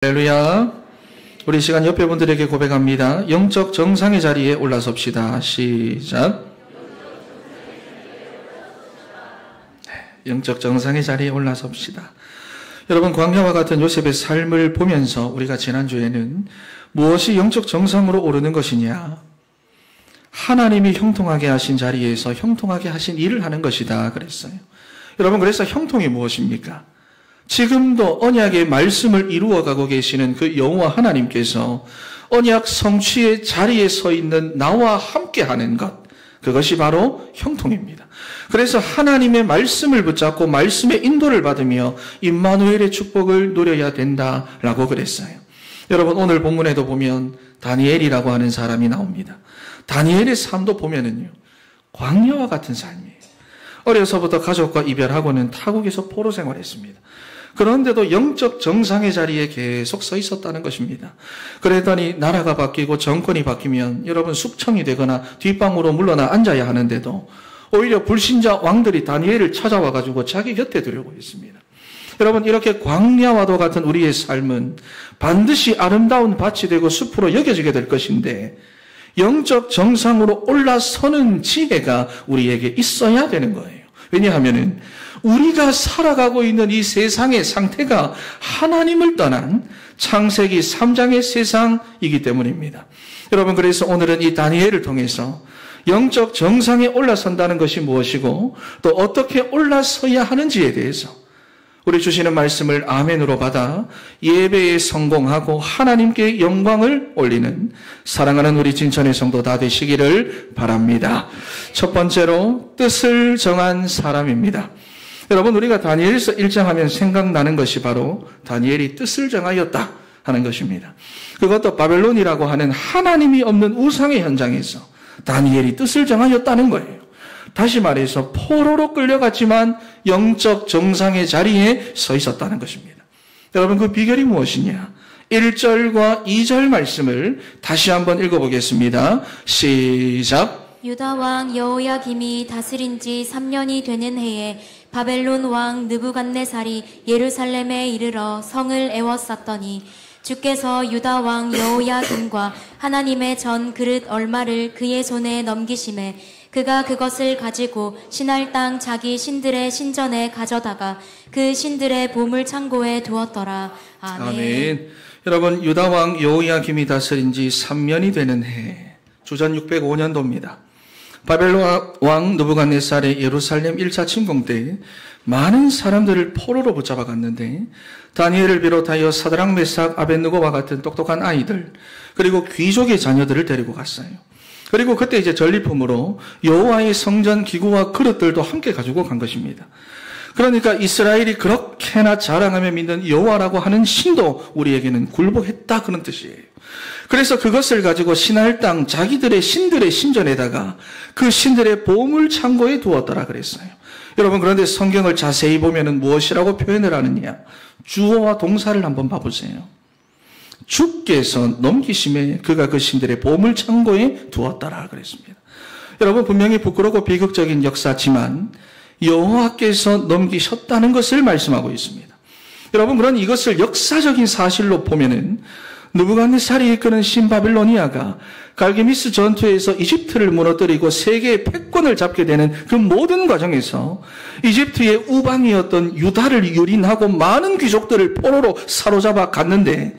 할렐루야. 우리 시간 옆에 분들에게 고백합니다. 영적 정상의 자리에 올라섭시다. 시작. 영적 정상의 자리에 올라섭시다. 여러분, 광야와 같은 요셉의 삶을 보면서 우리가 지난주에는 무엇이 영적 정상으로 오르는 것이냐, 하나님이 형통하게 하신 자리에서 형통하게 하신 일을 하는 것이다 그랬어요. 여러분, 그래서 형통이 무엇입니까? 지금도 언약의 말씀을 이루어가고 계시는 그 여호와 하나님께서 언약 성취의 자리에 서 있는 나와 함께하는 것, 그것이 바로 형통입니다. 그래서 하나님의 말씀을 붙잡고 말씀의 인도를 받으며 임마누엘의 축복을 누려야 된다라고 그랬어요. 여러분, 오늘 본문에도 보면 다니엘이라고 하는 사람이 나옵니다. 다니엘의 삶도 보면은요, 광야와 같은 삶이에요. 어려서부터 가족과 이별하고는 타국에서 포로 생활했습니다. 그런데도 영적 정상의 자리에 계속 서 있었다는 것입니다. 그랬더니 나라가 바뀌고 정권이 바뀌면 여러분 숙청이 되거나 뒷방으로 물러나 앉아야 하는데도 오히려 불신자 왕들이 다니엘을 찾아와가지고 자기 곁에 두려고 했습니다. 여러분, 이렇게 광야와도 같은 우리의 삶은 반드시 아름다운 밭이 되고 숲으로 여겨지게 될 것인데 영적 정상으로 올라서는 지혜가 우리에게 있어야 되는 거예요. 왜냐하면은 우리가 살아가고 있는 이 세상의 상태가 하나님을 떠난 창세기 3장의 세상이기 때문입니다. 여러분, 그래서 오늘은 이 다니엘을 통해서 영적 정상에 올라선다는 것이 무엇이고 또 어떻게 올라서야 하는지에 대해서 우리 주시는 말씀을 아멘으로 받아 예배에 성공하고 하나님께 영광을 올리는 사랑하는 우리 진천의 성도 다 되시기를 바랍니다. 첫 번째로 뜻을 정한 사람입니다. 여러분, 우리가 다니엘서 1장 하면 생각나는 것이 바로 다니엘이 뜻을 정하였다 하는 것입니다. 그것도 바벨론이라고 하는 하나님이 없는 우상의 현장에서 다니엘이 뜻을 정하였다는 거예요. 다시 말해서 포로로 끌려갔지만 영적 정상의 자리에 서 있었다는 것입니다. 여러분, 그 비결이 무엇이냐? 1절과 2절 말씀을 다시 한번 읽어보겠습니다. 시작. 유다 왕 여호야김이 다스린 지 3년이 되는 해에 바벨론 왕 느부갓네살이 예루살렘에 이르러 성을 에워쌌더니 주께서 유다 왕 여호야김과 하나님의 전 그릇 얼마를 그의 손에 넘기심에 그가 그것을 가지고 신할 땅 자기 신들의 신전에 가져다가 그 신들의 보물 창고에 두었더라. 아멘. 아멘. 여러분, 유다 왕 여호야김이 다스린 지 3년이 되는 해, 주전 605년도입니다. 바벨론 왕 느부갓네살의 예루살렘 1차 침공 때 많은 사람들을 포로로 붙잡아 갔는데 다니엘을 비롯하여 사드락, 메삭, 아벳느고와 같은 똑똑한 아이들, 그리고 귀족의 자녀들을 데리고 갔어요. 그리고 그때 이제 전리품으로 여호와의 성전 기구와 그릇들도 함께 가지고 간 것입니다. 그러니까 이스라엘이 그렇게나 자랑하며 믿는 여호와라고 하는 신도 우리에게는 굴복했다, 그런 뜻이에요. 그래서 그것을 가지고 신할 땅 자기들의 신들의 신전에다가 그 신들의 보물 창고에 두었더라 그랬어요. 여러분, 그런데 성경을 자세히 보면은 무엇이라고 표현을 하느냐? 주어와 동사를 한번 봐보세요. 주께서 넘기심에 그가 그 신들의 보물 창고에 두었더라 그랬습니다. 여러분, 분명히 부끄럽고 비극적인 역사지만 여호와께서 넘기셨다는 것을 말씀하고 있습니다. 여러분, 그런 이것을 역사적인 사실로 보면은 느부갓네살이 이끄는 신바빌로니아가 갈기미스 전투에서 이집트를 무너뜨리고 세계의 패권을 잡게 되는 그 모든 과정에서 이집트의 우방이었던 유다를 유린하고 많은 귀족들을 포로로 사로잡아 갔는데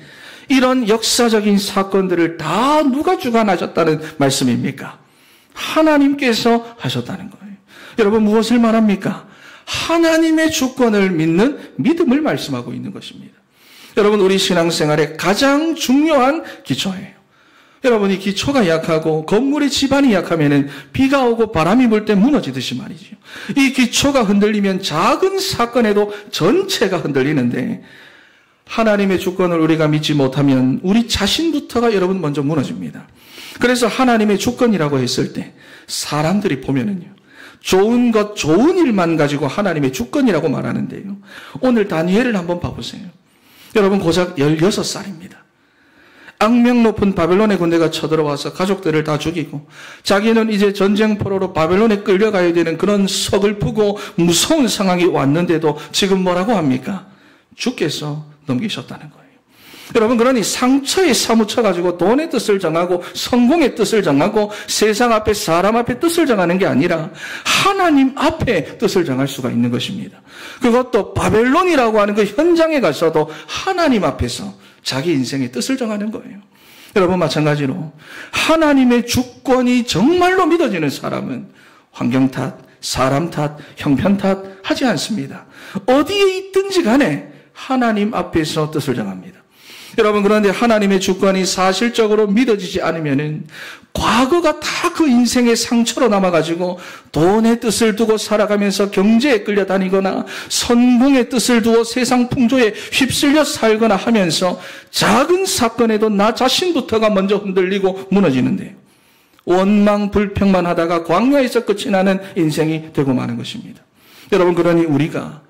이런 역사적인 사건들을 다 누가 주관하셨다는 말씀입니까? 하나님께서 하셨다는 거예요. 여러분, 무엇을 말합니까? 하나님의 주권을 믿는 믿음을 말씀하고 있는 것입니다. 여러분, 우리 신앙생활의 가장 중요한 기초예요. 여러분, 이 기초가 약하고 건물의 지반이 약하면은 비가 오고 바람이 불 때 무너지듯이 말이죠. 이 기초가 흔들리면 작은 사건에도 전체가 흔들리는데 하나님의 주권을 우리가 믿지 못하면 우리 자신부터가 여러분 먼저 무너집니다. 그래서 하나님의 주권이라고 했을 때 사람들이 보면은요, 좋은 것, 좋은 일만 가지고 하나님의 주권이라고 말하는데요. 오늘 다니엘을 한번 봐보세요. 여러분, 고작 16살입니다. 악명 높은 바벨론의 군대가 쳐들어와서 가족들을 다 죽이고 자기는 이제 전쟁 포로로 바벨론에 끌려가야 되는 그런 서글프고 무서운 상황이 왔는데도 지금 뭐라고 합니까? 주께서 넘기셨다는 거예요. 여러분, 그러니 상처에 사무쳐가지고 돈의 뜻을 정하고 성공의 뜻을 정하고 세상 앞에 사람 앞에 뜻을 정하는 게 아니라 하나님 앞에 뜻을 정할 수가 있는 것입니다. 그것도 바벨론이라고 하는 그 현장에 가서도 하나님 앞에서 자기 인생의 뜻을 정하는 거예요. 여러분, 마찬가지로 하나님의 주권이 정말로 믿어지는 사람은 환경 탓, 사람 탓, 형편 탓 하지 않습니다. 어디에 있든지 간에 하나님 앞에서 뜻을 정합니다. 여러분, 그런데 하나님의 주권이 사실적으로 믿어지지 않으면은 과거가 다 그 인생의 상처로 남아가지고 돈의 뜻을 두고 살아가면서 경제에 끌려다니거나 성공의 뜻을 두고 세상 풍조에 휩쓸려 살거나 하면서 작은 사건에도 나 자신부터가 먼저 흔들리고 무너지는데요. 원망 불평만 하다가 광야에서 끝이 나는 인생이 되고 마는 것입니다. 여러분, 그러니 우리가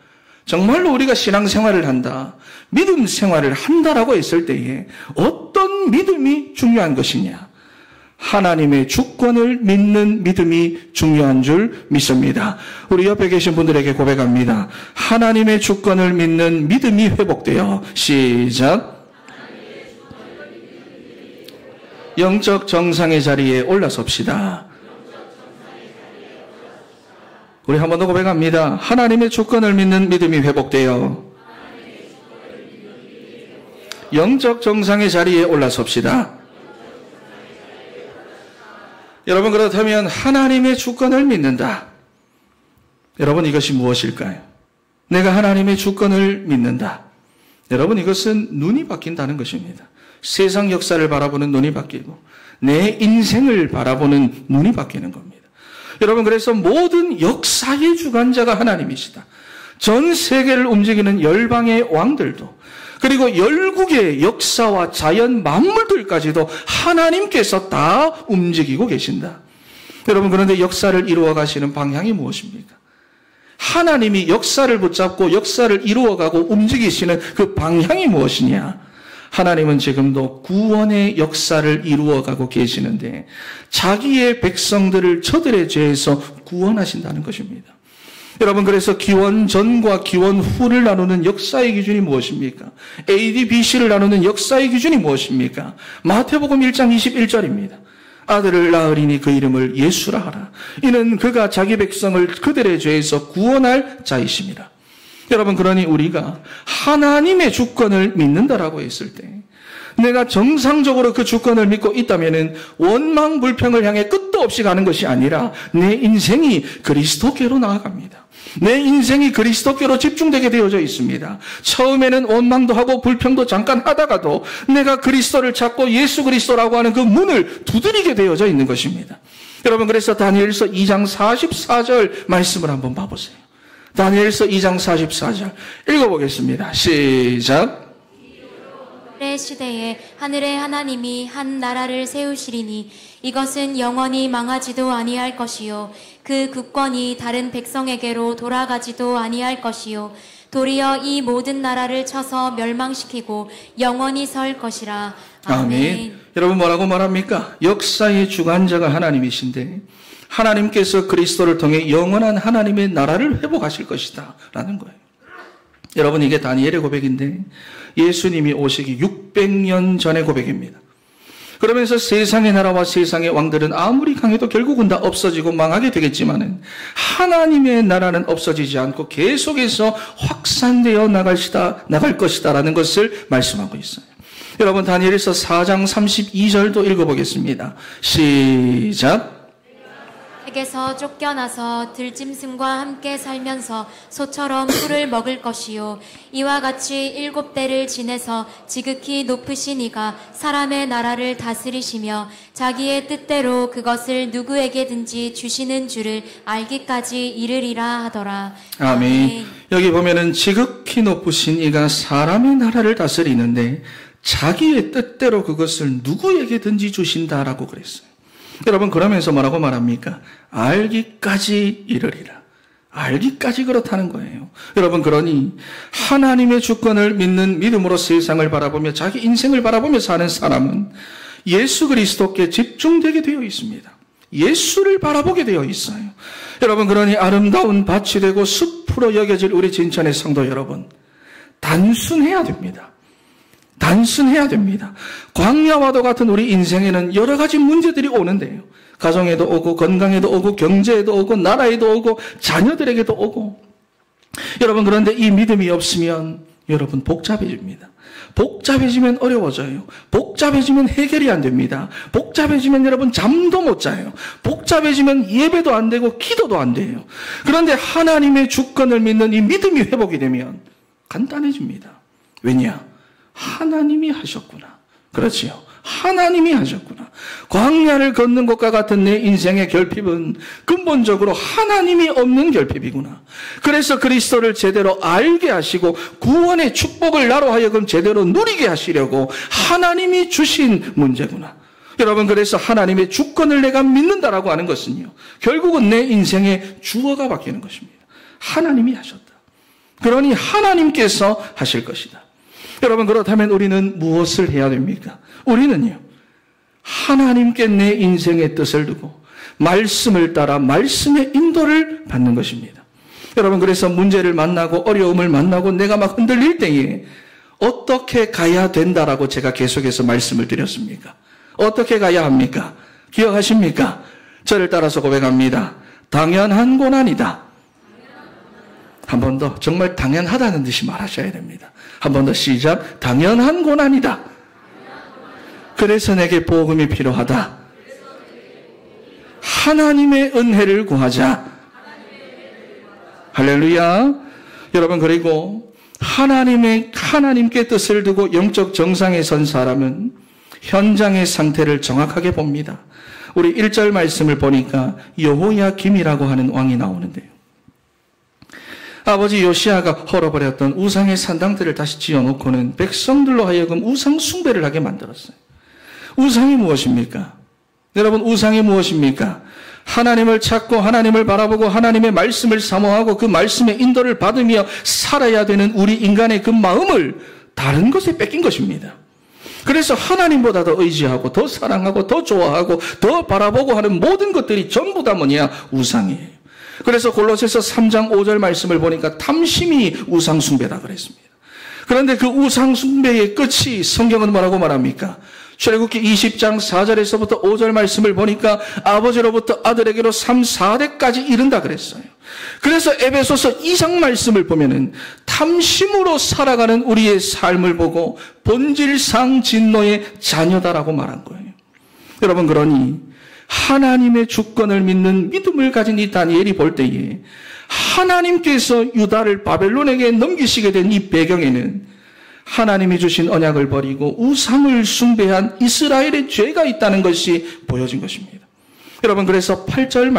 정말로 우리가 신앙생활을 한다, 믿음 생활을 한다라고 했을 때에 어떤 믿음이 중요한 것이냐? 하나님의 주권을 믿는 믿음이 중요한 줄 믿습니다. 우리 옆에 계신 분들에게 고백합니다. 하나님의 주권을 믿는 믿음이 회복되어 시작. 영적 정상의 자리에 올라섭시다. 우리 한 번 더 고백합니다. 하나님의 주권을 믿는 믿음이 회복되어 영적 정상의 자리에 올라섭시다. 여러분, 그렇다면 하나님의 주권을 믿는다. 여러분, 이것이 무엇일까요? 내가 하나님의 주권을 믿는다. 여러분, 이것은 눈이 바뀐다는 것입니다. 세상 역사를 바라보는 눈이 바뀌고 내 인생을 바라보는 눈이 바뀌는 겁니다. 여러분, 그래서 모든 역사의 주관자가 하나님이시다. 전 세계를 움직이는 열방의 왕들도, 그리고 열국의 역사와 자연 만물들까지도 하나님께서 다 움직이고 계신다. 여러분, 그런데 역사를 이루어 가시는 방향이 무엇입니까? 하나님이 역사를 붙잡고 역사를 이루어가고 움직이시는 그 방향이 무엇이냐? 하나님은 지금도 구원의 역사를 이루어가고 계시는데 자기의 백성들을 저들의 죄에서 구원하신다는 것입니다. 여러분, 그래서 기원 전과 기원 후를 나누는 역사의 기준이 무엇입니까? AD, BC를 나누는 역사의 기준이 무엇입니까? 마태복음 1장 21절입니다. 아들을 낳으리니 그 이름을 예수라 하라. 이는 그가 자기 백성을 그들의 죄에서 구원할 자이심이라. 여러분, 그러니 우리가 하나님의 주권을 믿는다라고 했을 때 내가 정상적으로 그 주권을 믿고 있다면은 원망 불평을 향해 끝도 없이 가는 것이 아니라 내 인생이 그리스도께로 나아갑니다. 내 인생이 그리스도께로 집중되게 되어져 있습니다. 처음에는 원망도 하고 불평도 잠깐 하다가도 내가 그리스도를 찾고 예수 그리스도라고 하는 그 문을 두드리게 되어져 있는 것입니다. 여러분, 그래서 다니엘서 2장 44절 말씀을 한번 봐보세요. 다니엘서 2장 44절 읽어보겠습니다. 시작. 그의 시대에 하늘의 하나님이 한 나라를 세우시리니 이것은 영원히 망하지도 아니할 것이요 그 국권이 다른 백성에게로 돌아가지도 아니할 것이요 도리어 이 모든 나라를 쳐서 멸망시키고 영원히 설 것이라. 아멘. 여러분, 뭐라고 말합니까? 역사의 주관자가 하나님이신데 하나님께서 그리스도를 통해 영원한 하나님의 나라를 회복하실 것이다 라는 거예요. 여러분, 이게 다니엘의 고백인데 예수님이 오시기 600년 전의 고백입니다. 그러면서 세상의 나라와 세상의 왕들은 아무리 강해도 결국은 다 없어지고 망하게 되겠지만은 하나님의 나라는 없어지지 않고 계속해서 확산되어 나갈 것이다라는 것을 말씀하고 있어요. 여러분, 다니엘서 4장 32절도 읽어보겠습니다. 시작. 에게서 쫓겨나서 들짐승과 함께 살면서 소처럼 풀을 먹을 것이요 이와 같이 7대를 지내서 지극히 높으신 이가 사람의 나라를 다스리시며 자기의 뜻대로 그것을 누구에게든지 주시는 줄을 알기까지 이르리라 하더라. 아멘. 여기 보면은 지극히 높으신 이가 사람의 나라를 다스리는데 자기의 뜻대로 그것을 누구에게든지 주신다라고 그랬어요. 여러분, 그러면서 뭐라고 말합니까? 알기까지 이르리라. 알기까지 그렇다는 거예요. 여러분, 그러니 하나님의 주권을 믿는 믿음으로 세상을 바라보며 자기 인생을 바라보며 사는 사람은 예수 그리스도께 집중되게 되어 있습니다. 예수를 바라보게 되어 있어요. 여러분, 그러니 아름다운 밭이 되고 숲으로 여겨질 우리 진천의 성도 여러분, 단순해야 됩니다. 단순해야 됩니다. 광야와도 같은 우리 인생에는 여러 가지 문제들이 오는데요. 가정에도 오고 건강에도 오고 경제에도 오고 나라에도 오고 자녀들에게도 오고. 여러분, 그런데 이 믿음이 없으면 여러분 복잡해집니다. 복잡해지면 어려워져요. 복잡해지면 해결이 안 됩니다. 복잡해지면 여러분 잠도 못 자요. 복잡해지면 예배도 안 되고 기도도 안 돼요. 그런데 하나님의 주권을 믿는 이 믿음이 회복이 되면 간단해집니다. 왜냐? 하나님이 하셨구나. 그렇지요. 하나님이 하셨구나. 광야를 걷는 것과 같은 내 인생의 결핍은 근본적으로 하나님이 없는 결핍이구나. 그래서 그리스도를 제대로 알게 하시고 구원의 축복을 나로 하여금 제대로 누리게 하시려고 하나님이 주신 문제구나. 여러분, 그래서 하나님의 주권을 내가 믿는다라고 하는 것은요, 결국은 내 인생의 주어가 바뀌는 것입니다. 하나님이 하셨다. 그러니 하나님께서 하실 것이다. 여러분, 그렇다면 우리는 무엇을 해야 됩니까? 우리는요, 하나님께 내 인생의 뜻을 두고 말씀을 따라 말씀의 인도를 받는 것입니다. 여러분, 그래서 문제를 만나고 어려움을 만나고 내가 막 흔들릴 때에 어떻게 가야 된다라고 제가 계속해서 말씀을 드렸습니까? 어떻게 가야 합니까? 기억하십니까? 저를 따라서 고백합니다. 당연한 고난이다. 한 번 더, 정말 당연하다는 듯이 말하셔야 됩니다. 한 번 더 시작. 당연한 고난이다. 그래서 내게 복음이 필요하다. 하나님의 은혜를 구하자. 할렐루야. 여러분, 그리고 하나님께 뜻을 두고 영적 정상에 선 사람은 현장의 상태를 정확하게 봅니다. 우리 1절 말씀을 보니까 여호야김이라고 하는 왕이 나오는데요. 아버지 요시아가 헐어버렸던 우상의 산당들을 다시 지어놓고는 백성들로 하여금 우상 숭배를 하게 만들었어요. 우상이 무엇입니까? 여러분, 우상이 무엇입니까? 하나님을 찾고 하나님을 바라보고 하나님의 말씀을 사모하고 그 말씀의 인도를 받으며 살아야 되는 우리 인간의 그 마음을 다른 것에 뺏긴 것입니다. 그래서 하나님보다 더 의지하고 더 사랑하고 더 좋아하고 더 바라보고 하는 모든 것들이 전부 다 뭐냐? 우상이에요. 그래서 골로새서 3장 5절 말씀을 보니까 탐심이 우상숭배다 그랬습니다. 그런데 그 우상숭배의 끝이 성경은 뭐라고 말합니까? 출애굽기 20장 4절에서부터 5절 말씀을 보니까 아버지로부터 아들에게로 3, 4대까지 이른다 그랬어요. 그래서 에베소서 2장 말씀을 보면은 탐심으로 살아가는 우리의 삶을 보고 본질상 진노의 자녀다라고 말한 거예요. 여러분, 그러니 하나님의 주권을 믿는 믿음을 가진 이 다니엘이 볼 때에 하나님께서 유다를 바벨론에게 넘기시게 된 이 배경에는 하나님이 주신 언약을 버리고 우상을 숭배한 이스라엘의 죄가 있다는 것이 보여진 것입니다. 여러분, 그래서 8절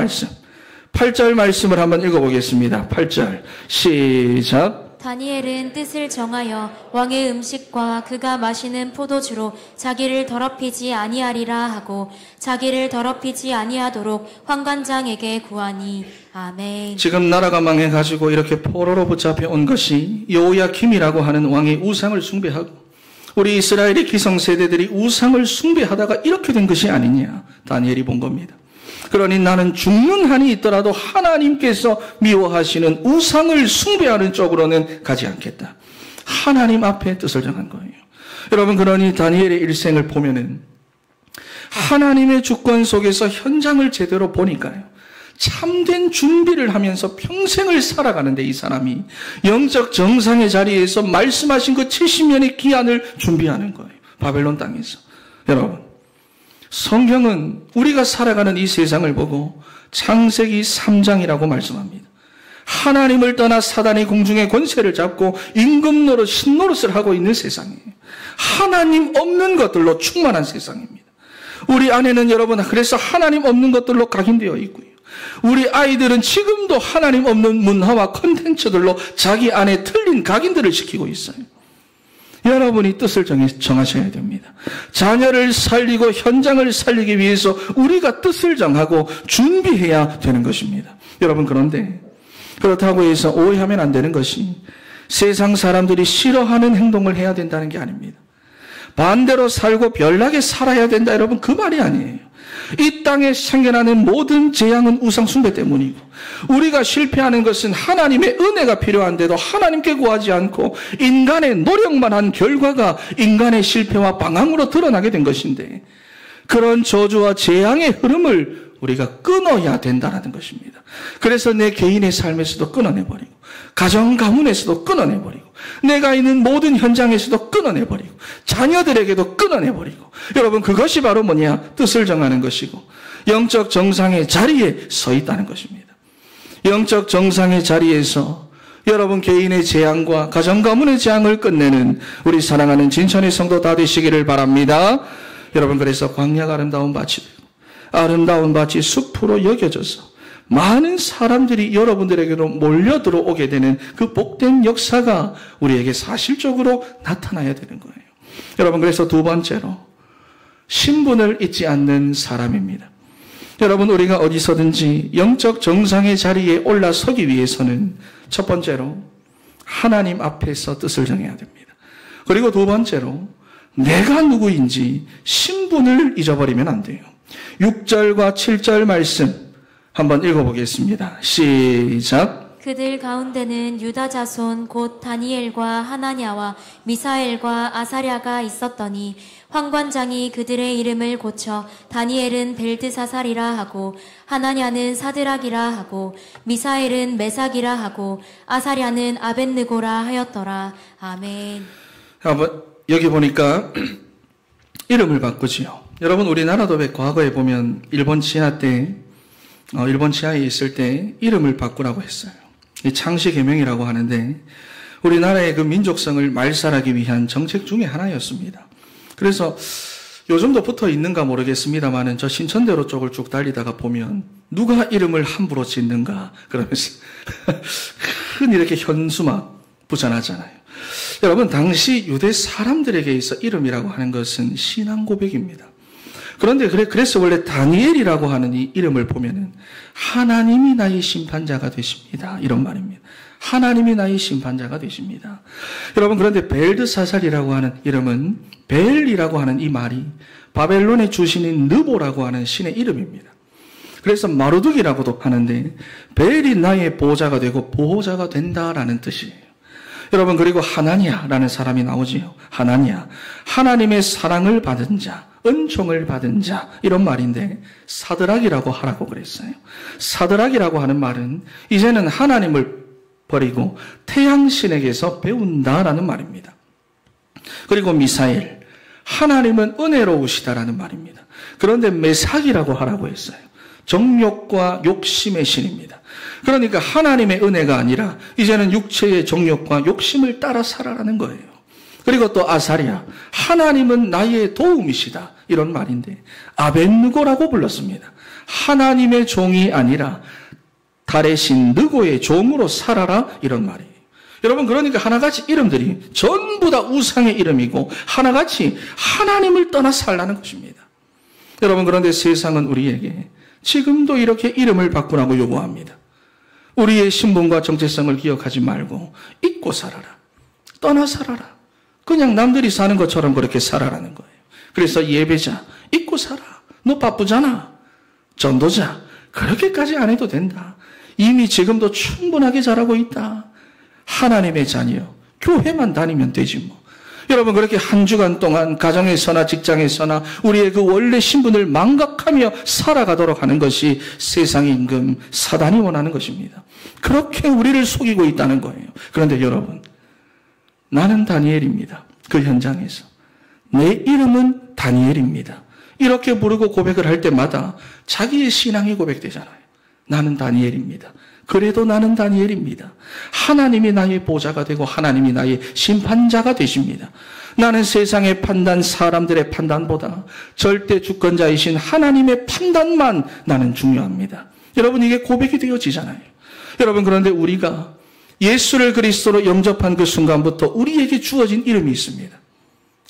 말씀을 한번 읽어보겠습니다. 8절 시작. 다니엘은 뜻을 정하여 왕의 음식과 그가 마시는 포도주로 자기를 더럽히지 아니하리라 하고 자기를 더럽히지 아니하도록 환관장에게 구하니. 아멘. 지금 나라가 망해가지고 이렇게 포로로 붙잡혀 온 것이 여호야김이라고 하는 왕이 우상을 숭배하고 우리 이스라엘의 기성세대들이 우상을 숭배하다가 이렇게 된 것이 아니냐, 다니엘이 본 겁니다. 그러니 나는 죽는 한이 있더라도 하나님께서 미워하시는 우상을 숭배하는 쪽으로는 가지 않겠다. 하나님 앞에 뜻을 정한 거예요. 여러분, 그러니 다니엘의 일생을 보면은 하나님의 주권 속에서 현장을 제대로 보니까요, 참된 준비를 하면서 평생을 살아가는데 이 사람이 영적 정상의 자리에서 말씀하신 그 70년의 기한을 준비하는 거예요. 바벨론 땅에서. 여러분, 성경은 우리가 살아가는 이 세상을 보고 창세기 3장이라고 말씀합니다. 하나님을 떠나 사단이 공중의 권세를 잡고 임금 노릇, 신노릇을 하고 있는 세상이에요. 하나님 없는 것들로 충만한 세상입니다. 우리 안에는 여러분, 그래서 하나님 없는 것들로 각인되어 있고요. 우리 아이들은 지금도 하나님 없는 문화와 콘텐츠들로 자기 안에 틀린 각인들을 시키고 있어요. 여러분이 뜻을 정하셔야 됩니다. 자녀를 살리고 현장을 살리기 위해서 우리가 뜻을 정하고 준비해야 되는 것입니다. 여러분, 그런데 그렇다고 해서 오해하면 안 되는 것이 세상 사람들이 싫어하는 행동을 해야 된다는 게 아닙니다. 반대로 살고 별나게 살아야 된다, 여러분, 그 말이 아니에요. 이 땅에 생겨나는 모든 재앙은 우상 숭배 때문이고, 우리가 실패하는 것은 하나님의 은혜가 필요한데도 하나님께 구하지 않고 인간의 노력만 한 결과가 인간의 실패와 방황으로 드러나게 된 것인데, 그런 저주와 재앙의 흐름을 우리가 끊어야 된다는 것입니다. 그래서 내 개인의 삶에서도 끊어내버리고, 가정 가문에서도 끊어내버리고, 내가 있는 모든 현장에서도 끊어내버리고, 자녀들에게도 끊어내버리고, 여러분 그것이 바로 뭐냐? 뜻을 정하는 것이고 영적 정상의 자리에 서 있다는 것입니다. 영적 정상의 자리에서 여러분 개인의 재앙과 가정 가문의 재앙을 끝내는 우리 사랑하는 진천의 성도 다 되시기를 바랍니다. 여러분 그래서 광야가 아름다운 밭이 되고 아름다운 밭이 숲으로 여겨져서 많은 사람들이 여러분들에게로 몰려 들어오게 되는 그 복된 역사가 우리에게 사실적으로 나타나야 되는 거예요. 여러분 그래서 두 번째로 신분을 잊지 않는 사람입니다. 여러분 우리가 어디서든지 영적 정상의 자리에 올라서기 위해서는 첫 번째로 하나님 앞에서 뜻을 정해야 됩니다. 그리고 두 번째로 내가 누구인지 신분을 잊어버리면 안 돼요. 6절과 7절 말씀 한번 읽어보겠습니다. 시작. 그들 가운데는 유다 자손 곧 다니엘과 하나냐와 미사엘과 아사랴가 있었더니 환관장이 그들의 이름을 고쳐 다니엘은 벨드사살이라 하고 하나냐는 사드락이라 하고 미사엘은 메삭이라 하고 아사랴는 아벳느고라 하였더라. 아멘. 여기 보니까 이름을 바꾸지요. 여러분 우리나라도 과거에 보면 일본 치하에 있을 때 이름을 바꾸라고 했어요. 창씨개명이라고 하는데 우리나라의 그 민족성을 말살하기 위한 정책 중에 하나였습니다. 그래서 요즘도 붙어 있는가 모르겠습니다만은 저 신천대로 쪽을 쭉 달리다가 보면 누가 이름을 함부로 짓는가 그러면서 큰 이렇게 현수막 붙여놨잖아요. 여러분 당시 유대 사람들에게 있어 이름이라고 하는 것은 신앙 고백입니다. 그런데 그래서 원래 다니엘이라고 하는 이 이름을 보면은 하나님이 나의 심판자가 되십니다. 이런 말입니다. 하나님이 나의 심판자가 되십니다. 여러분 그런데 벨드사살이라고 하는 이름은 벨이라고 하는 이 말이 바벨론의 주신인 느보라고 하는 신의 이름입니다. 그래서 마루둑이라고도 하는데 벨이 나의 보호자가 되고 보호자가 된다라는 뜻이에요. 여러분 그리고 하나니아라는 사람이 나오지요. 하나니아, 하나님의 사랑을 받은 자, 은총을 받은 자 이런 말인데 사드락이라고 하라고 그랬어요. 사드락이라고 하는 말은 이제는 하나님을 버리고 태양신에게서 배운다라는 말입니다. 그리고 미사엘, 하나님은 은혜로우시다라는 말입니다. 그런데 메삭이라고 하라고 했어요. 정욕과 욕심의 신입니다. 그러니까 하나님의 은혜가 아니라 이제는 육체의 정욕과 욕심을 따라 살아라는 거예요. 그리고 또 아사랴, 하나님은 나의 도움이시다 이런 말인데 아벳느고라고 불렀습니다. 하나님의 종이 아니라 달의 신 느고의 종으로 살아라 이런 말이에요. 여러분 그러니까 하나같이 이름들이 전부 다 우상의 이름이고 하나같이 하나님을 떠나 살라는 것입니다. 여러분 그런데 세상은 우리에게 지금도 이렇게 이름을 바꾸라고 요구합니다. 우리의 신분과 정체성을 기억하지 말고 잊고 살아라. 떠나 살아라. 그냥 남들이 사는 것처럼 그렇게 살아라는 거예요. 그래서 예배자 잊고 살아. 너 바쁘잖아. 전도자 그렇게까지 안 해도 된다. 이미 지금도 충분하게 잘하고 있다. 하나님의 자녀 교회만 다니면 되지 뭐. 여러분 그렇게 한 주간 동안 가정에서나 직장에서나 우리의 그 원래 신분을 망각하며 살아가도록 하는 것이 세상의 임금 사단이 원하는 것입니다. 그렇게 우리를 속이고 있다는 거예요. 그런데 여러분 나는 다니엘입니다. 그 현장에서 내 이름은 다니엘입니다. 이렇게 부르고 고백을 할 때마다 자기의 신앙이 고백되잖아요. 나는 다니엘입니다. 그래도 나는 다니엘입니다. 하나님이 나의 보좌가 되고 하나님이 나의 심판자가 되십니다. 나는 세상의 판단, 사람들의 판단보다 절대 주권자이신 하나님의 판단만 나는 중요합니다. 여러분 이게 고백이 되어지잖아요. 여러분 그런데 우리가 예수를 그리스도로 영접한 그 순간부터 우리에게 주어진 이름이 있습니다.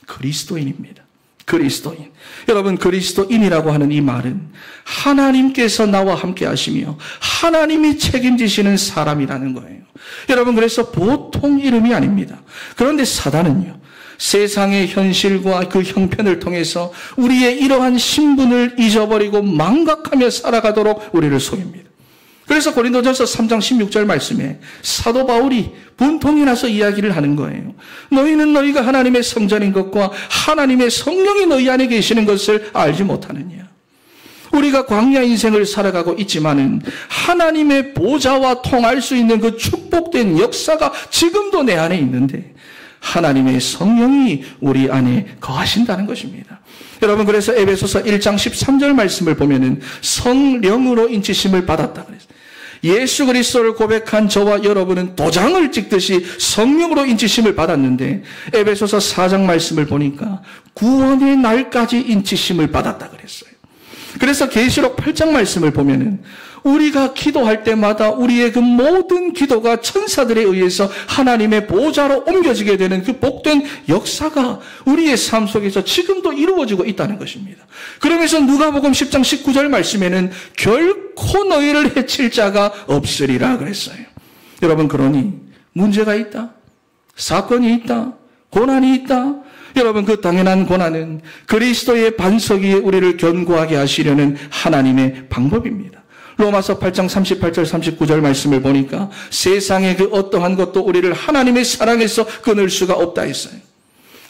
그리스도인입니다. 그리스도인. 여러분 그리스도인이라고 하는 이 말은 하나님께서 나와 함께 하시며 하나님이 책임지시는 사람이라는 거예요. 여러분 그래서 보통 이름이 아닙니다. 그런데 사단은요. 세상의 현실과 그 형편을 통해서 우리의 이러한 신분을 잊어버리고 망각하며 살아가도록 우리를 속입니다. 그래서 고린도전서 3장 16절 말씀에 사도 바울이 분통이 나서 이야기를 하는 거예요. 너희는 너희가 하나님의 성전인 것과 하나님의 성령이 너희 안에 계시는 것을 알지 못하느냐. 우리가 광야 인생을 살아가고 있지만은 하나님의 보좌와 통할 수 있는 그 축복된 역사가 지금도 내 안에 있는데 하나님의 성령이 우리 안에 거하신다는 것입니다. 여러분, 그래서 에베소서 1장 13절 말씀을 보면은 성령으로 인치심을 받았다 그랬어요. 예수 그리스도를 고백한 저와 여러분은 도장을 찍듯이 성령으로 인치심을 받았는데 에베소서 4장 말씀을 보니까 구원의 날까지 인치심을 받았다 그랬어요. 그래서 계시록 8장 말씀을 보면은 우리가 기도할 때마다 우리의 그 모든 기도가 천사들에 의해서 하나님의 보좌로 옮겨지게 되는 그 복된 역사가 우리의 삶 속에서 지금도 이루어지고 있다는 것입니다. 그러면서 누가복음 10장 19절 말씀에는 결코 너희를 해칠 자가 없으리라 그랬어요. 여러분, 그러니 문제가 있다, 사건이 있다, 고난이 있다. 여러분, 그 당연한 고난은 그리스도의 반석 위에 우리를 견고하게 하시려는 하나님의 방법입니다. 로마서 8장 38절 39절 말씀을 보니까 세상의 그 어떠한 것도 우리를 하나님의 사랑에서 끊을 수가 없다 했어요.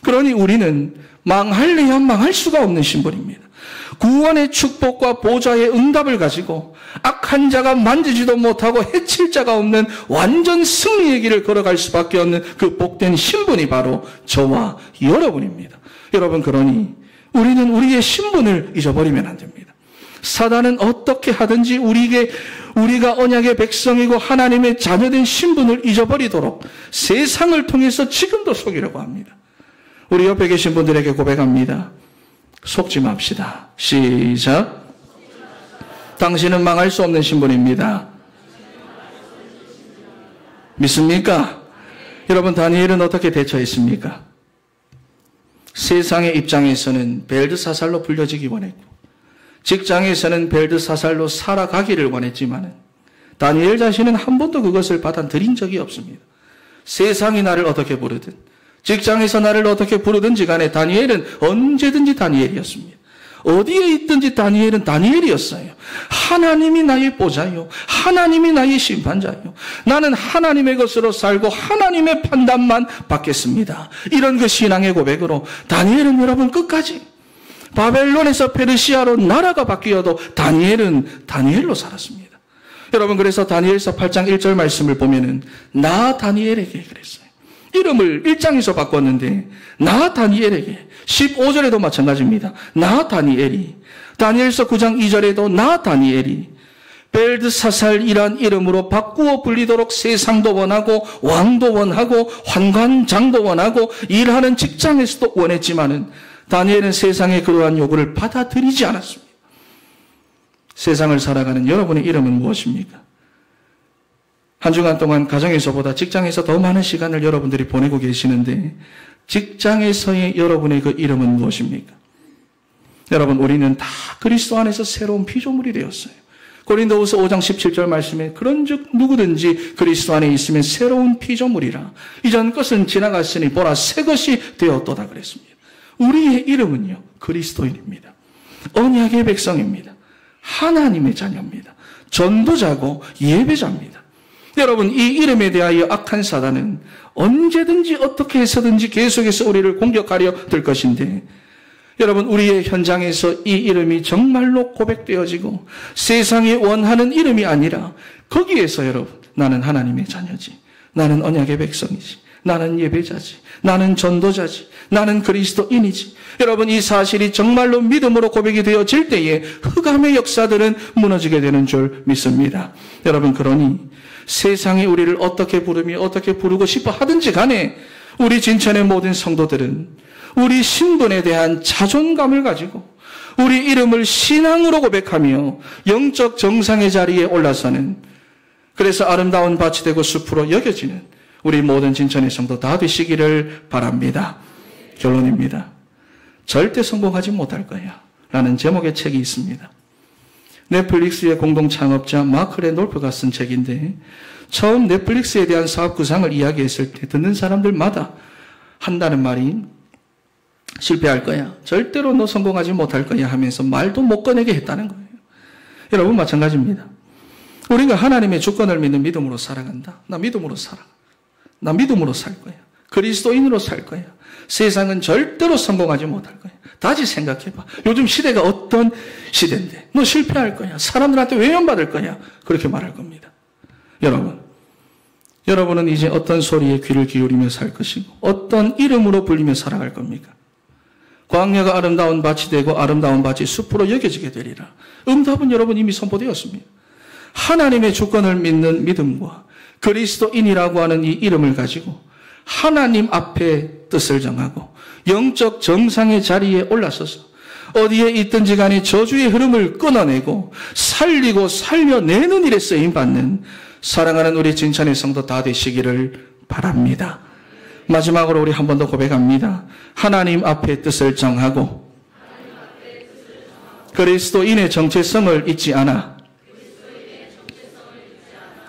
그러니 우리는 망할래야 망할 수가 없는 신분입니다. 구원의 축복과 보좌의 응답을 가지고 악한 자가 만지지도 못하고 해칠 자가 없는 완전 승리의 길을 걸어갈 수밖에 없는 그 복된 신분이 바로 저와 여러분입니다. 여러분, 그러니 우리는 우리의 신분을 잊어버리면 안 됩니다. 사단은 어떻게 하든지 우리가 언약의 백성이고 하나님의 자녀된 신분을 잊어버리도록 세상을 통해서 지금도 속이려고 합니다. 우리 옆에 계신 분들에게 고백합니다. 속지 맙시다. 시작. 당신은 망할 수 없는 신분입니다. 믿습니까? 여러분, 다니엘은 어떻게 대처했습니까? 세상의 입장에서는 벨드사살로 불려지기 원했고 직장에서는 벨드사살로 살아가기를 원했지만 다니엘 자신은 한 번도 그것을 받아들인 적이 없습니다. 세상이 나를 어떻게 부르든 직장에서 나를 어떻게 부르든지 간에 다니엘은 언제든지 다니엘이었습니다. 어디에 있든지 다니엘은 다니엘이었어요. 하나님이 나의 보좌요, 하나님이 나의 심판자요, 나는 하나님의 것으로 살고 하나님의 판단만 받겠습니다. 이런 그 신앙의 고백으로 다니엘은 여러분 끝까지 바벨론에서 페르시아로 나라가 바뀌어도 다니엘은 다니엘로 살았습니다. 여러분, 그래서 다니엘서 8장 1절 말씀을 보면은 나 다니엘에게 그랬어요. 이름을 1장에서 바꿨는데 나 다니엘에게, 15절에도 마찬가지입니다. 나 다니엘이, 다니엘서 9장 2절에도 나 다니엘이 벨드사살이란 이름으로 바꾸어 불리도록 세상도 원하고 왕도 원하고 환관장도 원하고 일하는 직장에서도 원했지만은 다니엘은 세상의 그러한 요구를 받아들이지 않았습니다. 세상을 살아가는 여러분의 이름은 무엇입니까? 한 주간 동안 가정에서보다 직장에서 더 많은 시간을 여러분들이 보내고 계시는데 직장에서의 여러분의 그 이름은 무엇입니까? 여러분, 우리는 다 그리스도 안에서 새로운 피조물이 되었어요. 고린도후서 5장 17절 말씀에 그런즉 누구든지 그리스도 안에 있으면 새로운 피조물이라 이전 것은 지나갔으니 보라 새 것이 되었도다 그랬습니다. 우리의 이름은요, 그리스도인입니다. 언약의 백성입니다. 하나님의 자녀입니다. 전도자고 예배자입니다. 여러분, 이 이름에 대하여 악한 사단은 언제든지 어떻게 해서든지 계속해서 우리를 공격하려 들 것인데 여러분, 우리의 현장에서 이 이름이 정말로 고백되어지고 세상이 원하는 이름이 아니라 거기에서 여러분, 나는 하나님의 자녀지, 나는 언약의 백성이지, 나는 예배자지, 나는 전도자지, 나는 그리스도인이지. 여러분, 이 사실이 정말로 믿음으로 고백이 되어질 때에 흑암의 역사들은 무너지게 되는 줄 믿습니다. 여러분, 그러니 세상이 우리를 어떻게 부르며 어떻게 부르고 싶어 하든지 간에 우리 진천의 모든 성도들은 우리 신분에 대한 자존감을 가지고 우리 이름을 신앙으로 고백하며 영적 정상의 자리에 올라서는, 그래서 아름다운 밭이 되고 숲으로 여겨지는 우리 모든 진천의 성도 다 되시기를 바랍니다. 결론입니다. 절대 성공하지 못할 거야 라는 제목의 책이 있습니다. 넷플릭스의 공동 창업자 마크 랜돌프가 쓴 책인데 처음 넷플릭스에 대한 사업 구상을 이야기했을 때 듣는 사람들마다 한다는 말이 실패할 거야. 절대로 너 성공하지 못할 거야 하면서 말도 못 꺼내게 했다는 거예요. 여러분 마찬가지입니다. 우리가 하나님의 주권을 믿는 믿음으로 살아간다. 나 믿음으로 살아. 나 믿음으로 살 거야. 그리스도인으로 살 거야. 세상은 절대로 성공하지 못할 거야. 다시 생각해봐. 요즘 시대가 어떤 시대인데 너 실패할 거야. 사람들한테 외면받을 거야. 그렇게 말할 겁니다. 여러분은 이제 어떤 소리에 귀를 기울이며 살 것이고 어떤 이름으로 불리며 살아갈 겁니까? 광야가 아름다운 밭이 되고 아름다운 밭이 숲으로 여겨지게 되리라. 응답은 여러분 이미 선포되었습니다. 하나님의 주권을 믿는 믿음과 그리스도인이라고 하는 이 이름을 가지고 하나님 앞에 뜻을 정하고 영적 정상의 자리에 올라서서 어디에 있든지 간에 저주의 흐름을 끊어내고 살리고 살려내는 일에 쓰임받는 사랑하는 우리 진천의 성도 다 되시기를 바랍니다. 마지막으로 우리 한 번 더 고백합니다. 하나님 앞에 뜻을 정하고 그리스도인의 정체성을 잊지 않아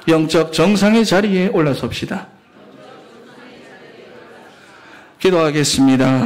영적 정상의 자리에 올라섭시다. 기도하겠습니다.